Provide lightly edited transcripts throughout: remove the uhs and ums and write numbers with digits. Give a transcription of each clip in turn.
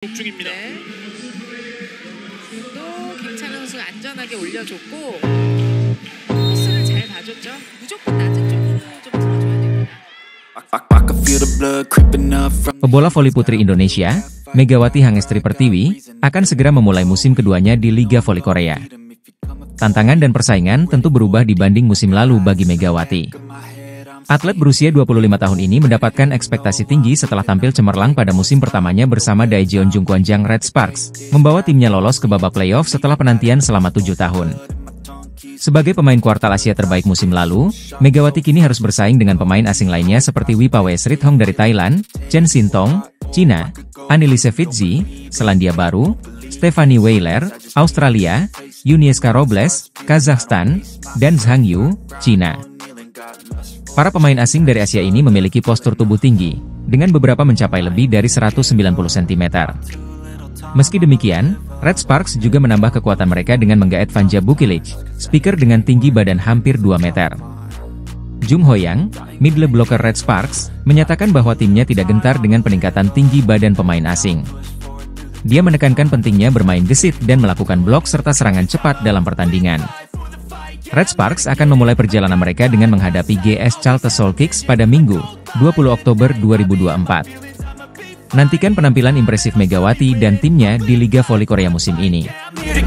중입니다. 네. 또 김찬호 선수가 안전하게 올려줬고 코스를 잘 봐줬죠. 무조건 낮은 쪽으로 좀 틀어줘야 됩니다. Pebola voli putri Indonesia, Megawati Hangestri Pertiwi, akan segera memulai musim keduanya di Liga Voli Korea. Tantangan dan persaingan tentu berubah dibanding musim lalu bagi Megawati. Atlet berusia 25 tahun ini mendapatkan ekspektasi tinggi setelah tampil cemerlang pada musim pertamanya bersama Daejeon Jungkwanjang Red Sparks, membawa timnya lolos ke babak playoff setelah penantian selama 7 tahun. Sebagai pemain kuartal Asia terbaik musim lalu, Megawati kini harus bersaing dengan pemain asing lainnya seperti Wipawesrithong dari Thailand, Chen Xintong, Cina, Annelise Fitzi, Selandia Baru, Stephanie Weiler, Australia, Yunieska Robles, Kazakhstan, dan Zhang Yu, Cina. Para pemain asing dari Asia ini memiliki postur tubuh tinggi, dengan beberapa mencapai lebih dari 190 cm. Meski demikian, Red Sparks juga menambah kekuatan mereka dengan menggaet Vanja Bukilic, speaker dengan tinggi badan hampir 2 meter. Jung Hoyang, middle blocker Red Sparks, menyatakan bahwa timnya tidak gentar dengan peningkatan tinggi badan pemain asing. Dia menekankan pentingnya bermain gesit dan melakukan blok serta serangan cepat dalam pertandingan. Red Sparks akan memulai perjalanan mereka dengan menghadapi GS Chalte Seoul Kicks pada Minggu, 20 Oktober 2024. Nantikan penampilan impresif Megawati dan timnya di Liga Voli Korea musim ini.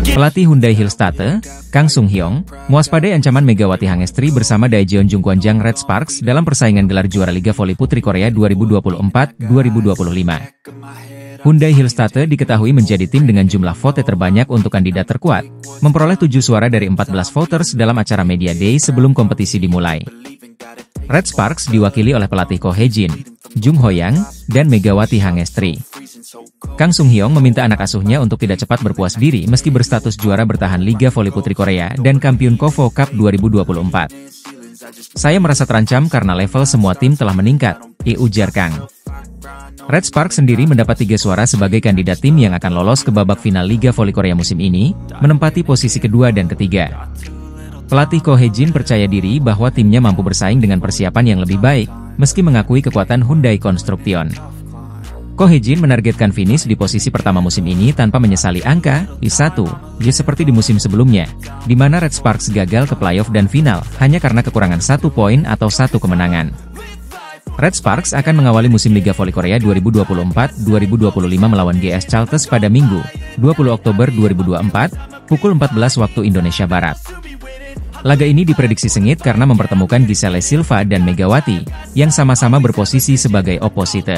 Pelatih Hyundai Hillstate, Kang Sung Hyong, mewaspadai ancaman Megawati Hangestri bersama Daejeon Jungkwanjang Red Sparks dalam persaingan gelar juara Liga Voli Putri Korea 2024-2025. Hyundai Hillstate diketahui menjadi tim dengan jumlah vote terbanyak untuk kandidat terkuat, memperoleh 7 suara dari 14 voters dalam acara Media Day sebelum kompetisi dimulai. Red Sparks diwakili oleh pelatih Ko Hye-jin, Jung Hoyang, dan Megawati Hangestri. Kang Sung Hyong meminta anak asuhnya untuk tidak cepat berpuas diri meski berstatus juara bertahan Liga Voli Putri Korea dan kampiun KOVO Cup 2024. Saya merasa terancam karena level semua tim telah meningkat, ujar Kang. Red Sparks sendiri mendapat 3 suara sebagai kandidat tim yang akan lolos ke babak final Liga Voli Korea musim ini, menempati posisi kedua dan ketiga. Pelatih Ko Hye-jin percaya diri bahwa timnya mampu bersaing dengan persiapan yang lebih baik, meski mengakui kekuatan Hyundai Construction. Ko Hye-jin menargetkan finish di posisi pertama musim ini tanpa menyesali angka I1, seperti di musim sebelumnya, di mana Red Sparks gagal ke playoff dan final hanya karena kekurangan 1 poin atau 1 kemenangan. Red Sparks akan mengawali musim Liga Voli Korea 2024-2025 melawan GS Chalte pada Minggu, 20 Oktober 2024, pukul 14 waktu Indonesia Barat. Laga ini diprediksi sengit karena mempertemukan Giselle Silva dan Megawati, yang sama-sama berposisi sebagai oposite.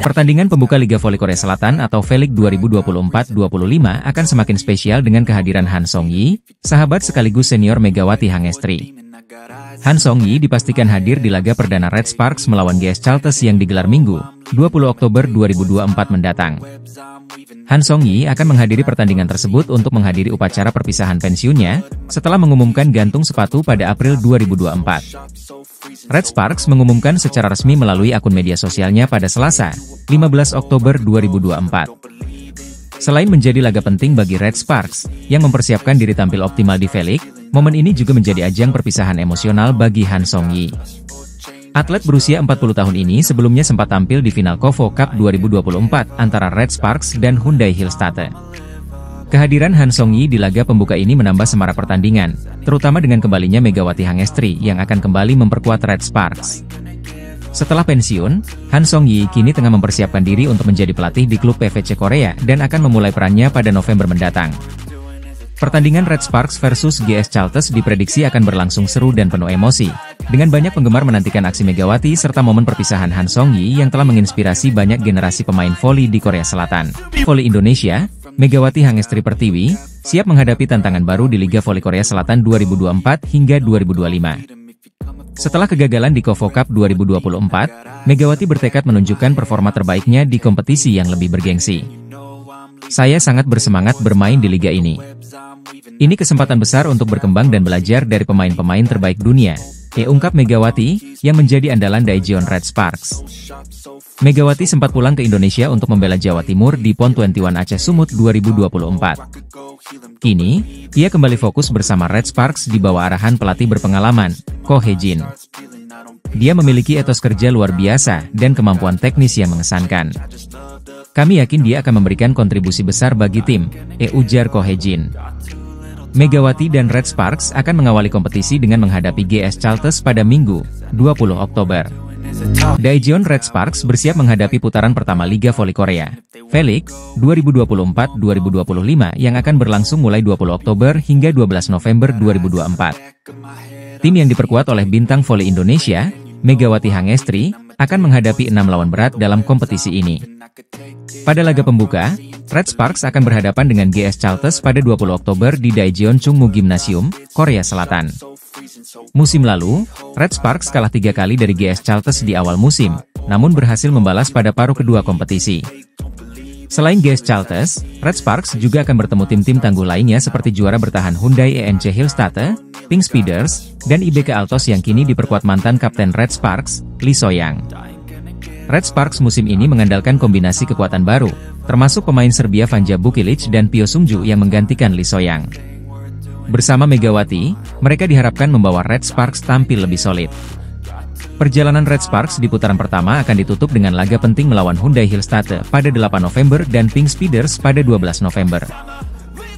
Pertandingan pembuka Liga Voli Korea Selatan atau V-League 2024-25 akan semakin spesial dengan kehadiran Han Song-yi, sahabat sekaligus senior Megawati Hangestri. Han Song-yi dipastikan hadir di laga perdana Red Sparks melawan GS Chalte yang digelar Minggu, 20 Oktober 2024 mendatang. Han Song-yi akan menghadiri pertandingan tersebut untuk menghadiri upacara perpisahan pensiunnya, setelah mengumumkan gantung sepatu pada April 2024. Red Sparks mengumumkan secara resmi melalui akun media sosialnya pada Selasa, 15 Oktober 2024. Selain menjadi laga penting bagi Red Sparks, yang mempersiapkan diri tampil optimal di V-League, momen ini juga menjadi ajang perpisahan emosional bagi Han Song-yi. Atlet berusia 40 tahun ini sebelumnya sempat tampil di final KOVO Cup 2024 antara Red Sparks dan Hyundai Hillstate. Kehadiran Han Song-yi di laga pembuka ini menambah semarak pertandingan, terutama dengan kembalinya Megawati Hangestri yang akan kembali memperkuat Red Sparks. Setelah pensiun, Han Song-yi kini tengah mempersiapkan diri untuk menjadi pelatih di klub PVC Korea dan akan memulai perannya pada November mendatang. Pertandingan Red Sparks versus GS Chalte diprediksi akan berlangsung seru dan penuh emosi, dengan banyak penggemar menantikan aksi Megawati serta momen perpisahan Han Song-yi yang telah menginspirasi banyak generasi pemain voli di Korea Selatan. Voli Indonesia, Megawati Hangestri Pertiwi, siap menghadapi tantangan baru di Liga Voli Korea Selatan 2024 hingga 2025. Setelah kegagalan di KOVO Cup 2024, Megawati bertekad menunjukkan performa terbaiknya di kompetisi yang lebih bergengsi. Saya sangat bersemangat bermain di liga ini. Ini kesempatan besar untuk berkembang dan belajar dari pemain-pemain terbaik dunia, ungkap Megawati, yang menjadi andalan Daejeon Red Sparks. Megawati sempat pulang ke Indonesia untuk membela Jawa Timur di PON 21 Aceh Sumut 2024. Kini, ia kembali fokus bersama Red Sparks di bawah arahan pelatih berpengalaman, Ko Hye-jin. Dia memiliki etos kerja luar biasa dan kemampuan teknis yang mengesankan. Kami yakin dia akan memberikan kontribusi besar bagi tim, ujar Ko Hye-jin. Megawati dan Red Sparks akan mengawali kompetisi dengan menghadapi GS Chalters pada Minggu, 20 Oktober. Daejeon Red Sparks bersiap menghadapi putaran pertama Liga Voli Korea, V-League 2024-2025 yang akan berlangsung mulai 20 Oktober hingga 12 November 2024. Tim yang diperkuat oleh bintang voli Indonesia, Megawati Hangestri, akan menghadapi 6 lawan berat dalam kompetisi ini. Pada laga pembuka, Red Sparks akan berhadapan dengan GS Chalters pada 20 Oktober di Daejeon Chungmu Gymnasium, Korea Selatan. Musim lalu, Red Sparks kalah 3 kali dari GS Chalters di awal musim, namun berhasil membalas pada paruh kedua kompetisi. Selain GS Chalters, Red Sparks juga akan bertemu tim-tim tangguh lainnya seperti juara bertahan Hyundai ENC Hillstatte, Pink Speeders, dan IBK Altos yang kini diperkuat mantan kapten Red Sparks, Lee So-young. Red Sparks musim ini mengandalkan kombinasi kekuatan baru, termasuk pemain Serbia Vanja Bukilic dan Pio Sungju yang menggantikan Lee So-young. Bersama Megawati, mereka diharapkan membawa Red Sparks tampil lebih solid. Perjalanan Red Sparks di putaran pertama akan ditutup dengan laga penting melawan Hyundai Hillstatte pada 8 November dan Pink Speeders pada 12 November.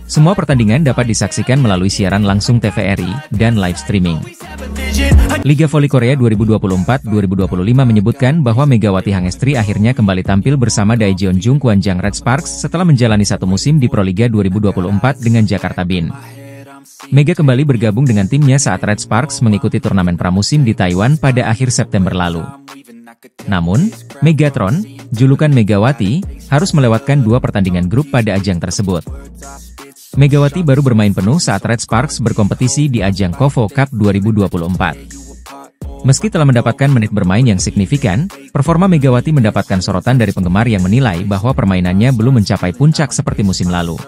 Semua pertandingan dapat disaksikan melalui siaran langsung TVRI dan live streaming. Liga Voli Korea 2024-2025 menyebutkan bahwa Megawati Hangestri akhirnya kembali tampil bersama Daejeon Jungkwanjang Red Sparks setelah menjalani satu musim di Proliga 2024 dengan Jakarta Bin. Mega kembali bergabung dengan timnya saat Red Sparks mengikuti turnamen pramusim di Taiwan pada akhir September lalu. Namun, Megatron, julukan Megawati, harus melewatkan 2 pertandingan grup pada ajang tersebut. Megawati baru bermain penuh saat Red Sparks berkompetisi di ajang KOFO Cup 2024. Meski telah mendapatkan menit bermain yang signifikan, performa Megawati mendapatkan sorotan dari penggemar yang menilai bahwa permainannya belum mencapai puncak seperti musim lalu.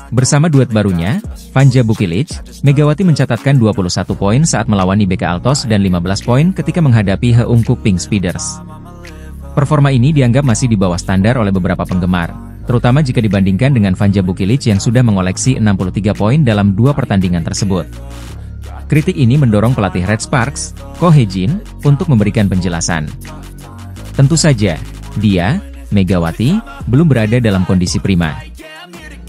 Bersama duet barunya, Vanja Bukilic, Megawati mencatatkan 21 poin saat melawan IBK Altos dan 15 poin ketika menghadapi Heungkuk Pink Speeders. Performa ini dianggap masih di bawah standar oleh beberapa penggemar, terutama jika dibandingkan dengan Vanja Bukilic yang sudah mengoleksi 63 poin dalam 2 pertandingan tersebut. Kritik ini mendorong pelatih Red Sparks, Ko Hye-jin, untuk memberikan penjelasan. Tentu saja, dia, Megawati, belum berada dalam kondisi prima.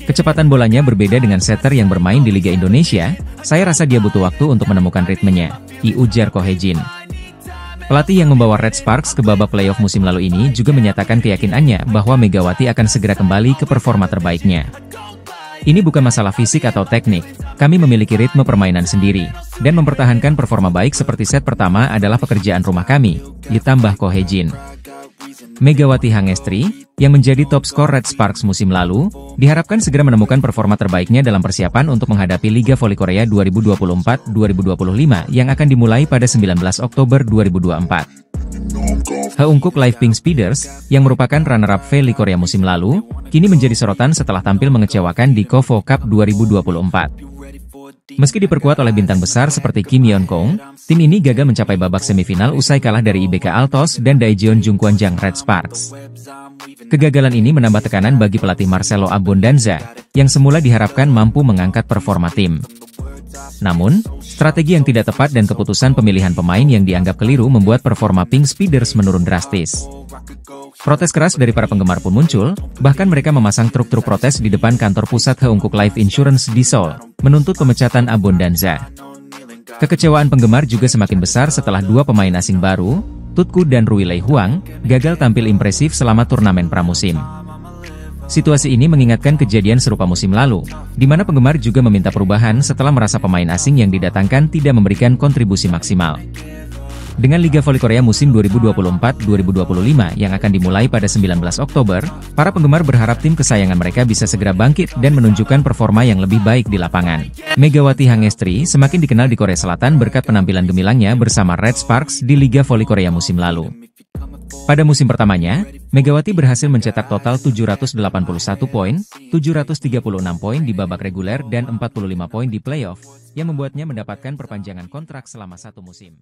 Kecepatan bolanya berbeda dengan setter yang bermain di Liga Indonesia, saya rasa dia butuh waktu untuk menemukan ritmenya, ujar Ko Hye-jin. Pelatih yang membawa Red Sparks ke babak playoff musim lalu ini juga menyatakan keyakinannya bahwa Megawati akan segera kembali ke performa terbaiknya. Ini bukan masalah fisik atau teknik, kami memiliki ritme permainan sendiri, dan mempertahankan performa baik seperti set pertama adalah pekerjaan rumah kami, ditambah Ko Hye-jin. Megawati Hangestri, yang menjadi top skor Red Sparks musim lalu, diharapkan segera menemukan performa terbaiknya dalam persiapan untuk menghadapi Liga Voli Korea 2024-2025 yang akan dimulai pada 19 Oktober 2024. Heungkuk Live Pink Speeders, yang merupakan runner-up V-League Korea musim lalu, kini menjadi sorotan setelah tampil mengecewakan di KOFO Cup 2024. Meski diperkuat oleh bintang besar seperti Kim Yeon-kong, tim ini gagal mencapai babak semifinal usai kalah dari IBK Altos dan Daejeon Jungkwanjang Red Sparks. Kegagalan ini menambah tekanan bagi pelatih Marcelo Abondanza, yang semula diharapkan mampu mengangkat performa tim. Namun, strategi yang tidak tepat dan keputusan pemilihan pemain yang dianggap keliru membuat performa Pink Speeders menurun drastis. Protes keras dari para penggemar pun muncul, bahkan mereka memasang truk-truk protes di depan kantor pusat Heungkuk Life Insurance di Seoul, menuntut pemecatan Abondanza. Kekecewaan penggemar juga semakin besar setelah 2 pemain asing baru, Tutku dan Rui Lei Huang, gagal tampil impresif selama turnamen pramusim. Situasi ini mengingatkan kejadian serupa musim lalu, di mana penggemar juga meminta perubahan setelah merasa pemain asing yang didatangkan tidak memberikan kontribusi maksimal. Dengan Liga Voli Korea musim 2024-2025 yang akan dimulai pada 19 Oktober, para penggemar berharap tim kesayangan mereka bisa segera bangkit dan menunjukkan performa yang lebih baik di lapangan. Megawati Hangestri semakin dikenal di Korea Selatan berkat penampilan gemilangnya bersama Red Sparks di Liga Voli Korea musim lalu. Pada musim pertamanya, Megawati berhasil mencetak total 781 poin, 736 poin di babak reguler dan 45 poin di playoff, yang membuatnya mendapatkan perpanjangan kontrak selama 1 musim.